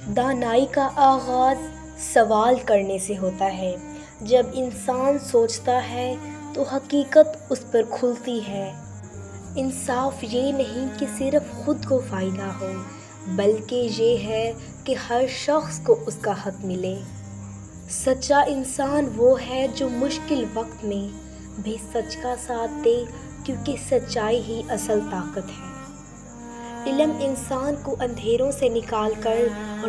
دانائی کا آغاز سوال کرنے سے ہوتا ہے۔ جب انسان سوچتا ہے تو حقیقت اس پر کھلتی ہے۔ انصاف یہ نہیں کہ صرف خود کو فائدہ ہو، بلکہ یہ ہے کہ ہر شخص کو اس کا حق ملے۔ سچا انسان وہ ہے جو مشکل وقت میں بھی سچ کا ساتھ دے، کیونکہ سچائی ہی اصل طاقت ہے۔ علم انسان کو اندھیروں سے نکال کر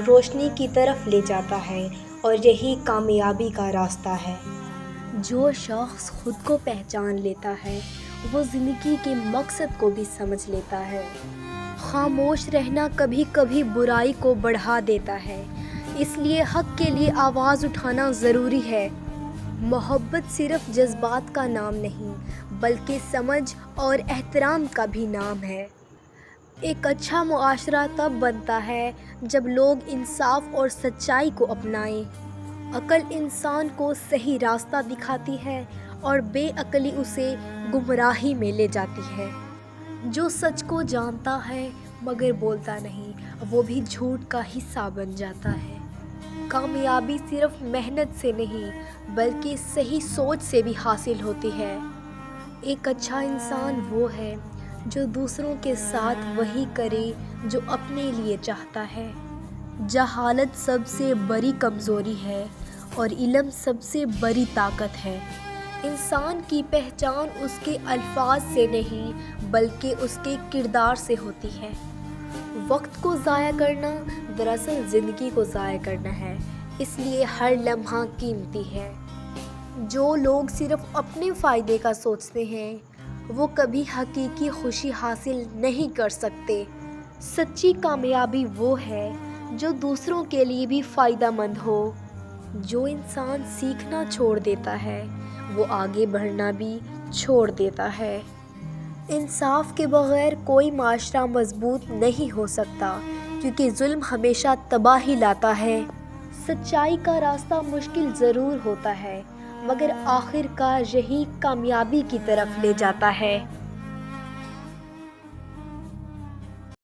روشنی کی طرف لے جاتا ہے، اور یہی کامیابی کا راستہ ہے۔ جو شخص خود کو پہچان لیتا ہے وہ زندگی کے مقصد کو بھی سمجھ لیتا ہے۔ خاموش رہنا کبھی کبھی برائی کو بڑھا دیتا ہے، اس لیے حق کے لیے آواز اٹھانا ضروری ہے۔ محبت صرف جذبات کا نام نہیں، بلکہ سمجھ اور احترام کا بھی نام ہے۔ ایک اچھا معاشرہ تب بنتا ہے جب لوگ انصاف اور سچائی کو اپنائیں۔ عقل انسان کو صحیح راستہ دکھاتی ہے اور بے عقلی اسے گمراہی میں لے جاتی ہے۔ جو سچ کو جانتا ہے مگر بولتا نہیں، وہ بھی جھوٹ کا حصہ بن جاتا ہے۔ کامیابی صرف محنت سے نہیں بلکہ صحیح سوچ سے بھی حاصل ہوتی ہے۔ ایک اچھا انسان وہ ہے جو دوسروں کے ساتھ وہی کرے جو اپنے لیے چاہتا ہے۔ جہالت سب سے بڑی کمزوری ہے اور علم سب سے بڑی طاقت ہے۔ انسان کی پہچان اس کے الفاظ سے نہیں بلکہ اس کے کردار سے ہوتی ہے۔ وقت کو ضائع کرنا دراصل زندگی کو ضائع کرنا ہے، اس لیے ہر لمحہ قیمتی ہے۔ جو لوگ صرف اپنے فائدے کا سوچتے ہیں وہ کبھی حقیقی خوشی حاصل نہیں کر سکتے۔ سچی کامیابی وہ ہے جو دوسروں کے لیے بھی فائدہ مند ہو۔ جو انسان سیکھنا چھوڑ دیتا ہے وہ آگے بڑھنا بھی چھوڑ دیتا ہے۔ انصاف کے بغیر کوئی معاشرہ مضبوط نہیں ہو سکتا، کیونکہ ظلم ہمیشہ تباہی لاتا ہے۔ سچائی کا راستہ مشکل ضرور ہوتا ہے، مگر آخر کار یہی کامیابی کی طرف لے جاتا ہے۔